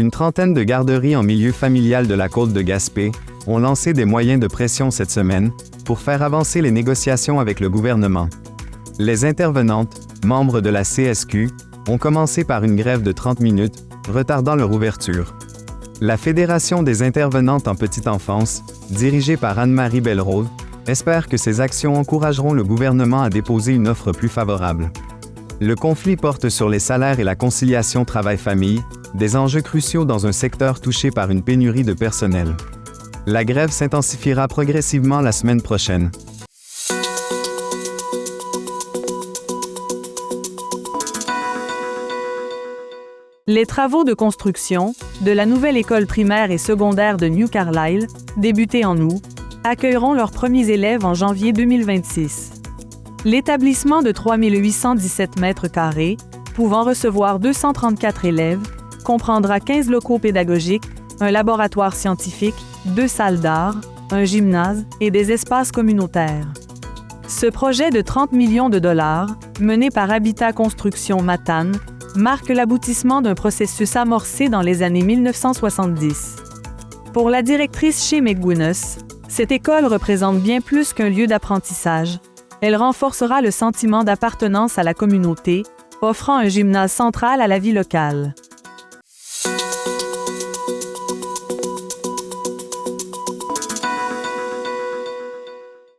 Une trentaine de garderies en milieu familial de la côte de Gaspé ont lancé des moyens de pression cette semaine pour faire avancer les négociations avec le gouvernement. Les intervenantes, membres de la CSQ, ont commencé par une grève de 30 minutes, retardant leur ouverture. La Fédération des intervenantes en petite enfance, dirigée par Anne-Marie Belrose, espère que ces actions encourageront le gouvernement à déposer une offre plus favorable. Le conflit porte sur les salaires et la conciliation travail-famille, des enjeux cruciaux dans un secteur touché par une pénurie de personnel. La grève s'intensifiera progressivement la semaine prochaine. Les travaux de construction de la nouvelle école primaire et secondaire de New Carlisle, débutés en août, accueilleront leurs premiers élèves en janvier 2026. L'établissement de 3817 mètres carrés, pouvant recevoir 234 élèves, comprendra 15 locaux pédagogiques, un laboratoire scientifique, 2 salles d'art, un gymnase et des espaces communautaires. Ce projet de 30 millions de dollars, mené par Habitat Construction Matane, marque l'aboutissement d'un processus amorcé dans les années 1970. Pour la directrice chez McGuinness, cette école représente bien plus qu'un lieu d'apprentissage. Elle renforcera le sentiment d'appartenance à la communauté, offrant un gymnase central à la vie locale.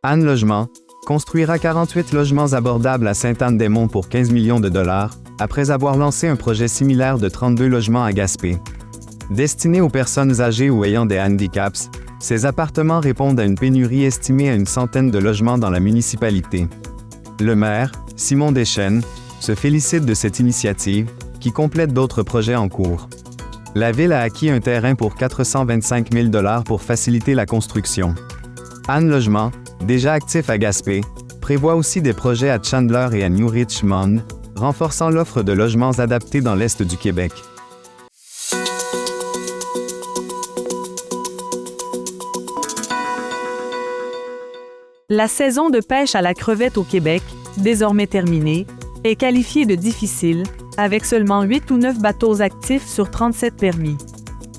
Anne Logement construira 48 logements abordables à Sainte-Anne-des-Monts pour 15 millions de dollars, après avoir lancé un projet similaire de 32 logements à Gaspé. Destinés aux personnes âgées ou ayant des handicaps, ces appartements répondent à une pénurie estimée à une centaine de logements dans la municipalité. Le maire, Simon Deschênes, se félicite de cette initiative, qui complète d'autres projets en cours. La ville a acquis un terrain pour 425 000 $ pour faciliter la construction. Anne Logement, déjà actif à Gaspé, prévoit aussi des projets à Chandler et à New Richmond, renforçant l'offre de logements adaptés dans l'Est du Québec. La saison de pêche à la crevette au Québec, désormais terminée, est qualifiée de difficile, avec seulement 8 ou 9 bateaux actifs sur 37 permis.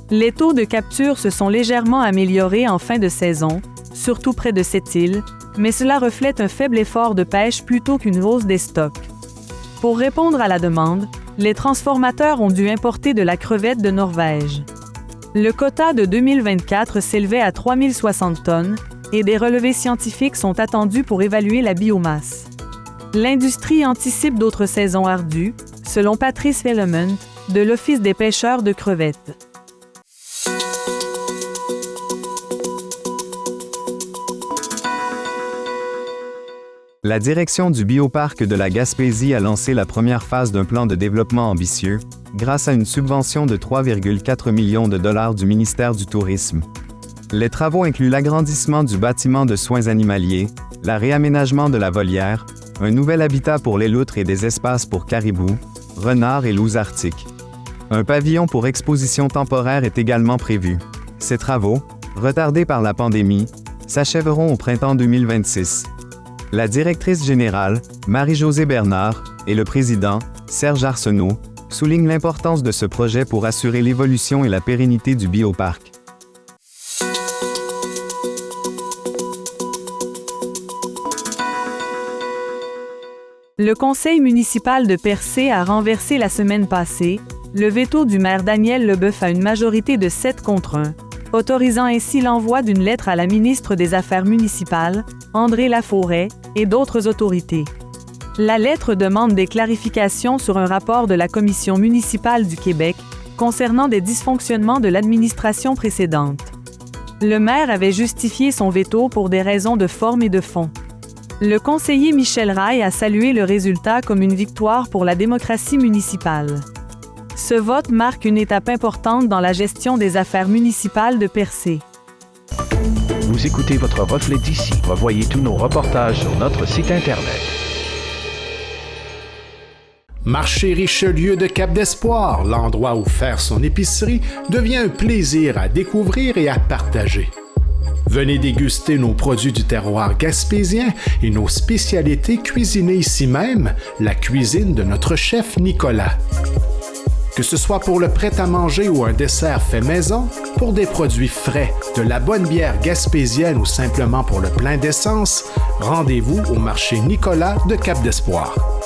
Les taux de capture se sont légèrement améliorés en fin de saison, surtout près de cette île, mais cela reflète un faible effort de pêche plutôt qu'une hausse des stocks. Pour répondre à la demande, les transformateurs ont dû importer de la crevette de Norvège. Le quota de 2024 s'élevait à 3060 tonnes et des relevés scientifiques sont attendus pour évaluer la biomasse. L'industrie anticipe d'autres saisons ardues, selon Patrice Element, de l'Office des pêcheurs de crevettes. La direction du bioparc de la Gaspésie a lancé la première phase d'un plan de développement ambitieux, grâce à une subvention de 3,4 millions de dollars du ministère du Tourisme. Les travaux incluent l'agrandissement du bâtiment de soins animaliers, le réaménagement de la volière, un nouvel habitat pour les loutres et des espaces pour caribous, renards et loups arctiques. Un pavillon pour exposition temporaire est également prévu. Ces travaux, retardés par la pandémie, s'achèveront au printemps 2026. La directrice générale, Marie-Josée Bernard, et le président, Serge Arsenault, soulignent l'importance de ce projet pour assurer l'évolution et la pérennité du bioparc. Le conseil municipal de Percé a renversé la semaine passée le veto du maire Daniel Leboeuf à une majorité de 7 contre 1, autorisant ainsi l'envoi d'une lettre à la ministre des Affaires municipales, André Laforêt, et d'autres autorités. La lettre demande des clarifications sur un rapport de la Commission municipale du Québec concernant des dysfonctionnements de l'administration précédente. Le maire avait justifié son veto pour des raisons de forme et de fond. Le conseiller Michel Raille a salué le résultat comme une victoire pour la démocratie municipale. Ce vote marque une étape importante dans la gestion des affaires municipales de Percé. Vous écoutez votre reflet d'ici. Revoyez tous nos reportages sur notre site Internet. Marché Richelieu de Cap-d'Espoir, l'endroit où faire son épicerie devient un plaisir à découvrir et à partager. Venez déguster nos produits du terroir gaspésien et nos spécialités cuisinées ici même, la cuisine de notre chef Nicolas. Que ce soit pour le prêt-à-manger ou un dessert fait maison, pour des produits frais, de la bonne bière gaspésienne ou simplement pour le plein d'essence, rendez-vous au marché Nicolas de Cap-d'Espoir.